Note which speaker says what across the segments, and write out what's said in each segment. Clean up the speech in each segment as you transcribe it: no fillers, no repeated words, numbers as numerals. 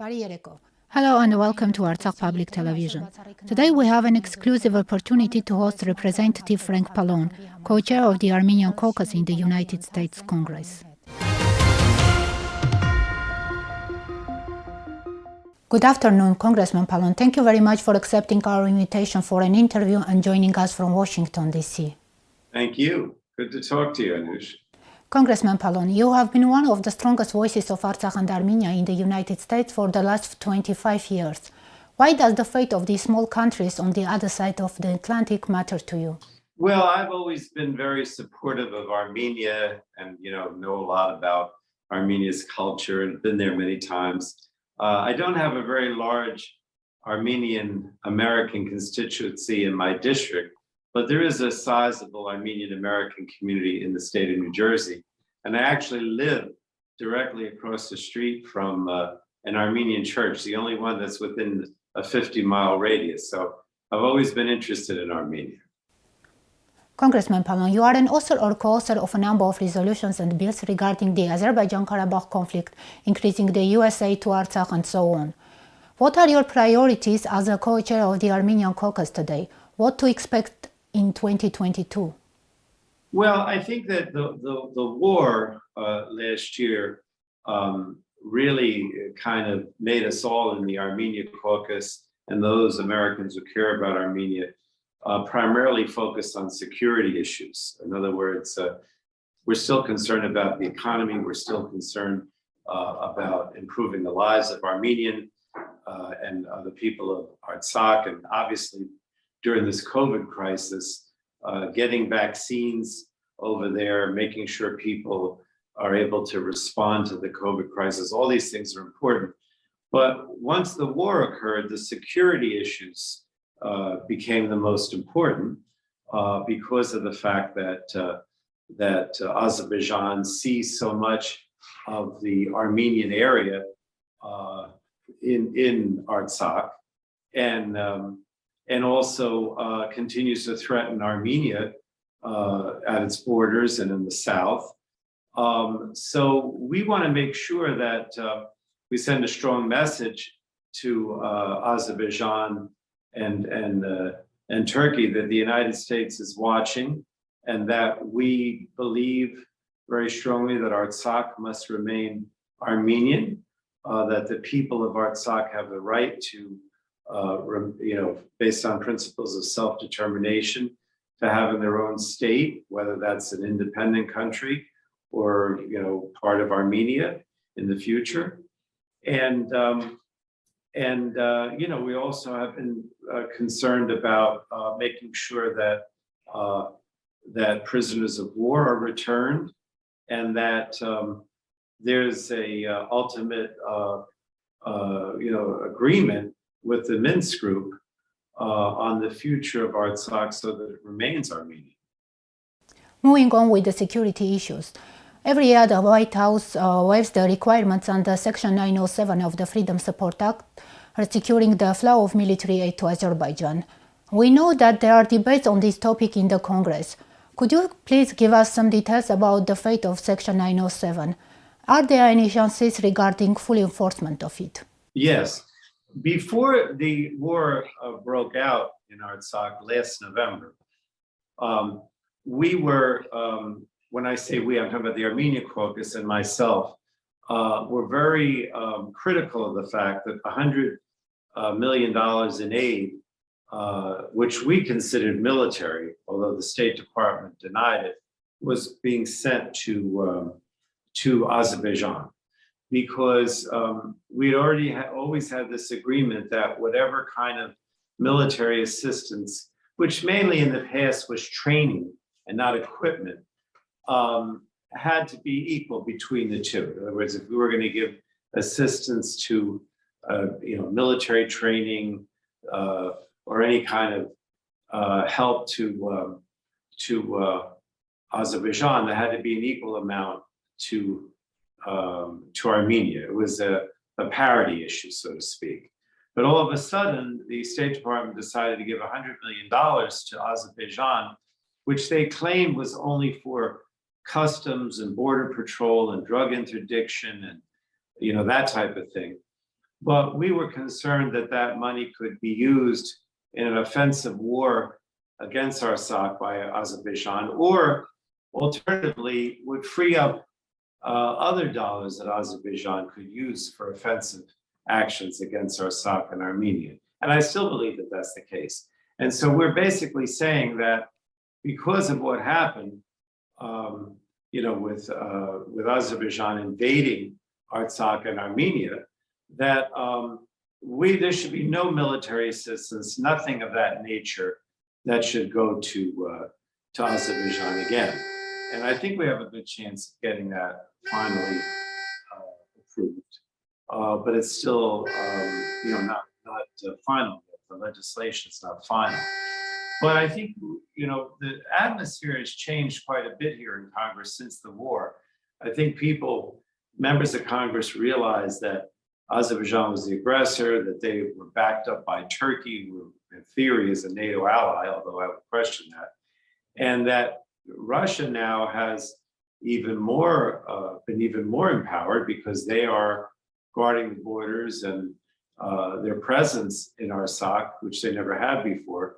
Speaker 1: Hello and welcome to Artsakh Public Television. Today we have an exclusive opportunity to host Representative Frank Pallone, co-chair of the Armenian caucus in the United States Congress. Good afternoon, Congressman Pallone. Thank you very much for accepting our invitation for an interview and joining us from Washington, D.C.
Speaker 2: Thank you. Good to talk to you, Anush.
Speaker 1: Congressman Pallone, you have been one of the strongest voices of Artsakh and Armenia in the United States for the last 25 years. Why does the fate of these small countries on the other side of the Atlantic matter to you?
Speaker 2: Well, I've always been very supportive of Armenia and, know a lot about Armenia's culture and been there many times. I don't have a very large Armenian American constituency in my district, but there is a sizable Armenian American community in the state of New Jersey. And I actually live directly across the street from an Armenian church, the only one that's within a 50-mile radius. So I've always been interested in Armenia.
Speaker 1: Congressman Pallone, you are an author or co-author of a number of resolutions and bills regarding the Azerbaijan-Karabakh conflict, increasing the US aid to Artsakh and so on. What are your priorities as a co-chair of the Armenian caucus today? What to expect in 2022?
Speaker 2: Well, I think that the war last year really kind of made us all in the Armenia caucus and those Americans who care about Armenia primarily focused on security issues. In other words, we're still concerned about the economy. We're still concerned about improving the lives of Armenian and the people of Artsakh, and obviously during this COVID crisis, getting vaccines over there, making sure people are able to respond to the COVID crisis. All these things are important. But once the war occurred, the security issues became the most important because of the fact that Azerbaijan sees so much of the Armenian area in Artsakh, and also continues to threaten Armenia at its borders and in the south. So we want to make sure that we send a strong message to Azerbaijan and Turkey that the United States is watching, and that we believe very strongly that Artsakh must remain Armenian, that the people of Artsakh have the right to, based on principles of self-determination, to having their own state, whether that's an independent country or, part of Armenia in the future. And we also have been concerned about making sure that prisoners of war are returned, and that there's a ultimate, agreement with the Minsk group on the future of Artsakh so that it remains Armenian.
Speaker 1: Moving on with the security issues. Every year, the White House waives the requirements under Section 907 of the Freedom Support Act, securing the flow of military aid to Azerbaijan. We know that there are debates on this topic in the Congress. Could you please give us some details about the fate of Section 907? Are there any chances regarding full enforcement of it?
Speaker 2: Yes. Before the war broke out in Artsakh last November, we were, when I say we, I'm talking about the Armenian caucus and myself, were very critical of the fact that $100 million in aid, which we considered military, although the State Department denied it, was being sent to Azerbaijan, because we'd always had this agreement that whatever kind of military assistance, which mainly in the past was training and not equipment, had to be equal between the two. In other words, if we were going to give assistance to, military training or any kind of help to Azerbaijan, there had to be an equal amount to Armenia. It was a parity issue, so to speak. But all of a sudden, the State Department decided to give $100 million to Azerbaijan, which they claimed was only for customs and border patrol and drug interdiction and that type of thing. but we were concerned that that money could be used in an offensive war against Artsakh by Azerbaijan, or alternatively would free up other dollars that Azerbaijan could use for offensive actions against Artsakh and Armenia. And I still believe that that's the case. And so we're basically saying that because of what happened, with Azerbaijan invading Artsakh and Armenia, that there should be no military assistance, nothing of that nature that should go to Azerbaijan again. And I think we have a good chance of getting that finally approved. But it's still, not final yet. The legislation is not final. But I think, the atmosphere has changed quite a bit here in Congress since the war. I think members of Congress realized that Azerbaijan was the aggressor, that they were backed up by Turkey, who in theory is a NATO ally, although I would question that, and that Russia now has been even more empowered because they are guarding the borders and their presence in Artsakh, which they never had before.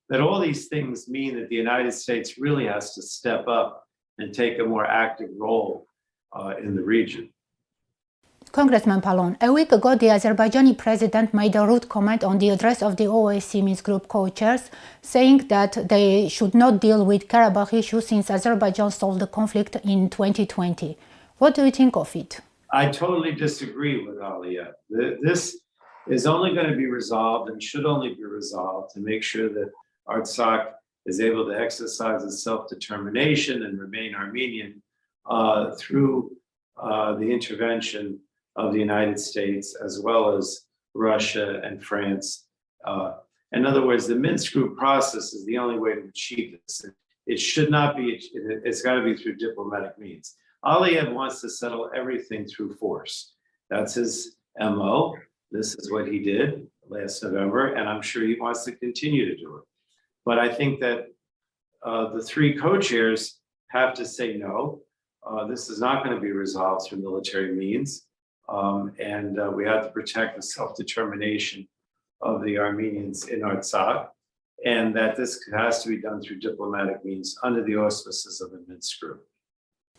Speaker 2: That all these things mean that the United States really has to step up and take a more active role in the region.
Speaker 1: Congressman Pallone, a week ago, the Azerbaijani president made a rude comment on the address of the OSCE Minsk group co-chairs, saying that they should not deal with Karabakh issues since Azerbaijan solved the conflict in 2020. What do you think of it?
Speaker 2: I totally disagree with Aliyev. This is only going to be resolved and should only be resolved to make sure that Artsakh is able to exercise its self-determination and remain Armenian through the intervention of the United States, as well as Russia and France. In other words, the Minsk group process is the only way to achieve this. It should not be, it's got to be through diplomatic means. Aliyev wants to settle everything through force. That's his MO. This is what he did last November, and I'm sure he wants to continue to do it. But I think that the three co-chairs have to say no. This is not going to be resolved through military means. And we have to protect the self-determination of the Armenians in Artsakh, and that this has to be done through diplomatic means under the auspices of the Minsk group.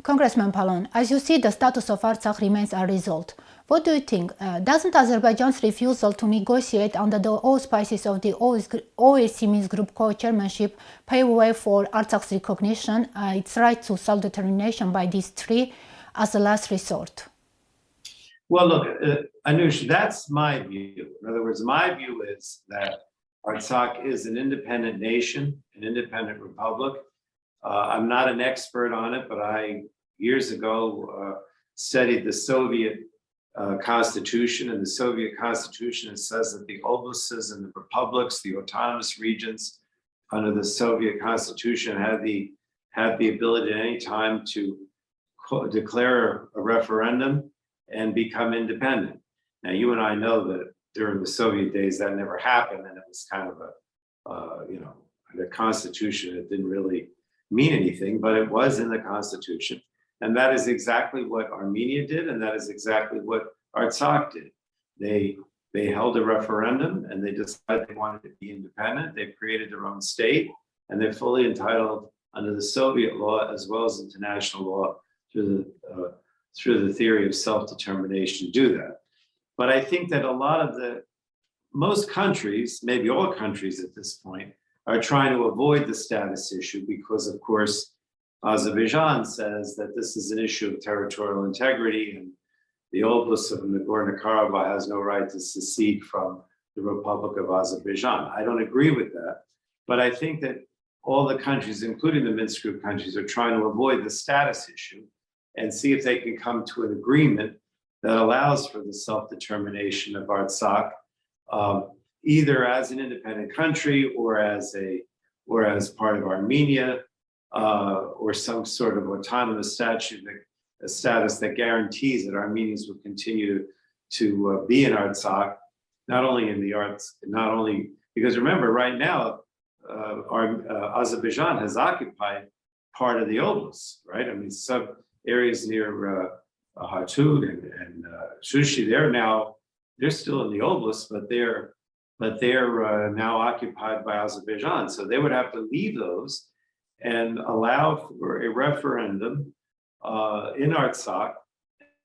Speaker 1: Congressman Pallone, as you see, the status of Artsakh remains unresolved. What do you think? Doesn't Azerbaijan's refusal to negotiate under the auspices of the OSCE Minsk group co-chairmanship pave way for Artsakh's recognition, its right to self-determination by these three as a last resort?
Speaker 2: Well, look, Anush, that's my view. In other words, my view is that Artsakh is an independent nation, an independent republic. I'm not an expert on it, but I, years ago, studied the Soviet Constitution. And the Soviet Constitution, it says that the oblasts and the republics, the autonomous regions under the Soviet Constitution had the ability at any time to declare a referendum and become independent. Now, you and I know that during the Soviet days that never happened, and it was kind of the Constitution. It didn't really mean anything, but it was in the Constitution. And that is exactly what Armenia did, and that is exactly what Artsakh did. They held a referendum and they decided they wanted to be independent. They've created their own state, and they're fully entitled under the Soviet law as well as international law through the theory of self-determination to do that. But I think that most countries, maybe all countries at this point, are trying to avoid the status issue because, of course, Azerbaijan says that this is an issue of territorial integrity, and the Oblast of Nagorno-Karabakh has no right to secede from the Republic of Azerbaijan. I don't agree with that, but I think that all the countries, including the Minsk group countries, are trying to avoid the status issue and see if they can come to an agreement that allows for the self-determination of Artsakh, either as an independent country or as part of Armenia, or some sort of autonomous status that guarantees that Armenians will continue to be in Artsakh, not only because remember, right now, Azerbaijan has occupied part of the oblast, right? I mean, some areas near Hartut and Shushi, they're now they're still in the oblast, but they're now occupied by Azerbaijan. So they would have to leave those and allow for a referendum in Artsakh,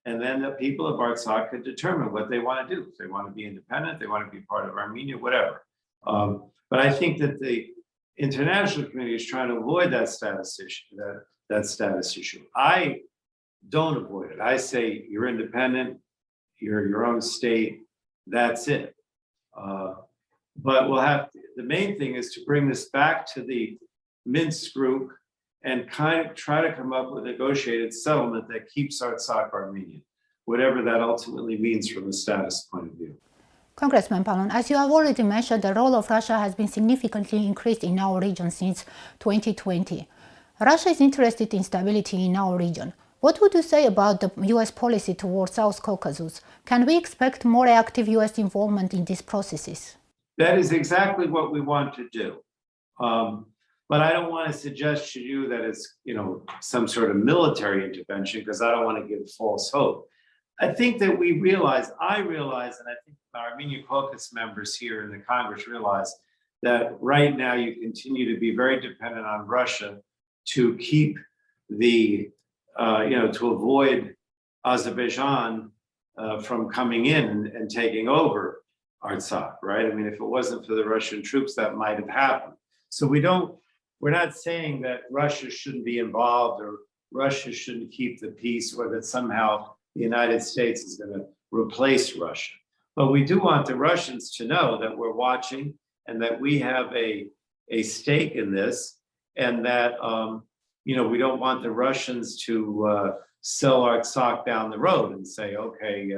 Speaker 2: and then the people of Artsakh could determine what they want to do. If they want to be independent, they want to be part of Armenia, whatever. But I think that the international community is trying to avoid that status issue. That status issue. I don't avoid it. I say you're independent, you're your own state. That's it. But we'll have the main thing is to bring this back to the Minsk group and kind of try to come up with a negotiated settlement that keeps Artsakh Armenian, whatever that ultimately means from a status point of view.
Speaker 1: Congressman Pallone, as you have already mentioned, the role of Russia has been significantly increased in our region since 2020. Russia is interested in stability in our region. What would you say about the U.S. policy towards South Caucasus? Can we expect more active U.S. involvement in these processes?
Speaker 2: That is exactly what we want to do. But I don't want to suggest to you that it's, some sort of military intervention, because I don't want to give false hope. I think that I realize, and I think our Armenian caucus members here in the Congress realize that right now you continue to be very dependent on Russia to keep to avoid Azerbaijan from coming in and taking over Artsakh, right? I mean, if it wasn't for the Russian troops, that might have happened. So we're not saying that Russia shouldn't be involved or Russia shouldn't keep the peace or that somehow the United States is going to replace Russia. But we do want the Russians to know that we're watching and that we have a stake in this, and that we don't want the Russians to sell Artsakh down the road and say, okay,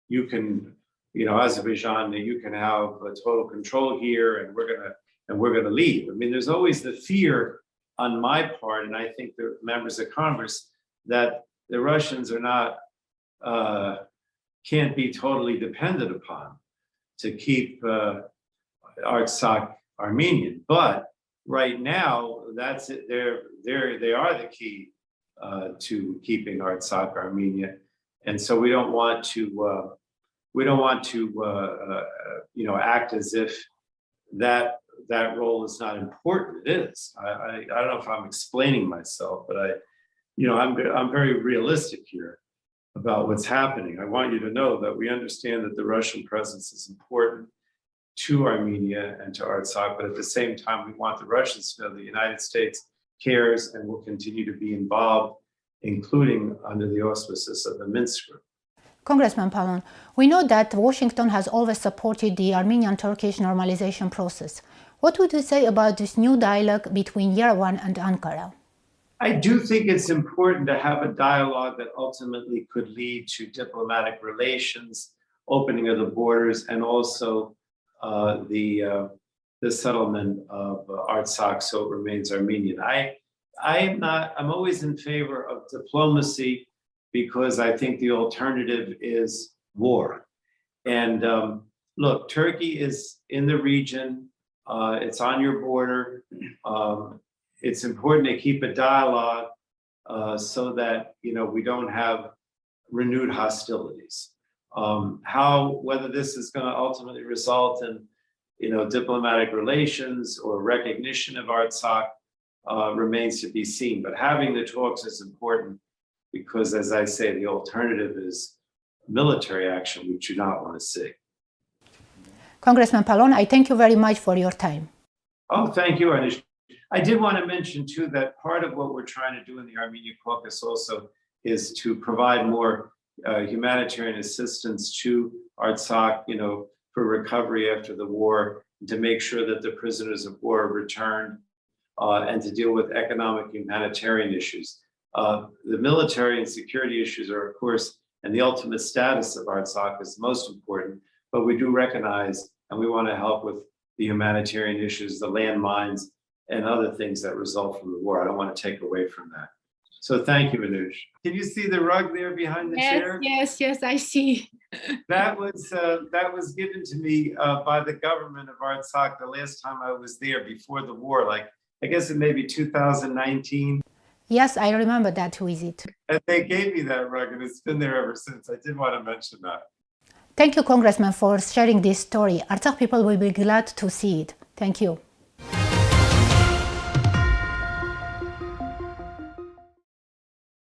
Speaker 2: you can, Azerbaijan, you can have total control here, and we're gonna leave. I mean, there's always the fear on my part, and I think the members of Congress, that the Russians are not can't be totally dependent upon to keep Artsakh Armenian. But right now, that's it. They are the key to keeping Artsakh Armenia, and so we don't want to act as if that role is not important. It is. I don't know if I'm explaining myself, but I'm very realistic here about what's happening. I want you to know that we understand that the Russian presence is important to Armenia and to Artsakh, but at the same time, we want the Russians to know the United States cares and will continue to be involved, including under the auspices of the Minsk group.
Speaker 1: Congressman Pallone, we know that Washington has always supported the Armenian-Turkish normalization process. What would you say about this new dialogue between Yerevan and Ankara?
Speaker 2: I do think it's important to have a dialogue that ultimately could lead to diplomatic relations, opening of the borders, and also the settlement of Artsakh so it remains Armenian. I'm always in favor of diplomacy because I think the alternative is war. And look, Turkey is in the region. It's on your border. It's important to keep a dialogue so that we don't have renewed hostilities. Whether this is going to ultimately result in diplomatic relations or recognition of Artsakh remains to be seen. But having the talks is important because, as I say, the alternative is military action, which you do not want to see.
Speaker 1: Congressman Pallone, I thank you very much for your time.
Speaker 2: Oh, thank you, Anish. I did want to mention, too, that part of what we're trying to do in the Armenian caucus also is to provide more humanitarian assistance to Artsakh, for recovery after the war, to make sure that the prisoners of war are returned, and to deal with economic humanitarian issues. The military and security issues are, of course, and the ultimate status of Artsakh is most important, but we do recognize and we want to help with the humanitarian issues, the landmines, and other things that result from the war. I don't want to take away from that. So thank you, Anush. Can you see the rug there behind the chair?
Speaker 3: Yes, I see.
Speaker 2: That was given to me by the government of Artsakh the last time I was there before the war, like I guess it may be 2019.
Speaker 1: Yes, I remember that visit.
Speaker 2: And they gave me that rug and it's been there ever since. I did want to mention that.
Speaker 1: Thank you, Congressman, for sharing this story. Artsakh people will be glad to see it. Thank you.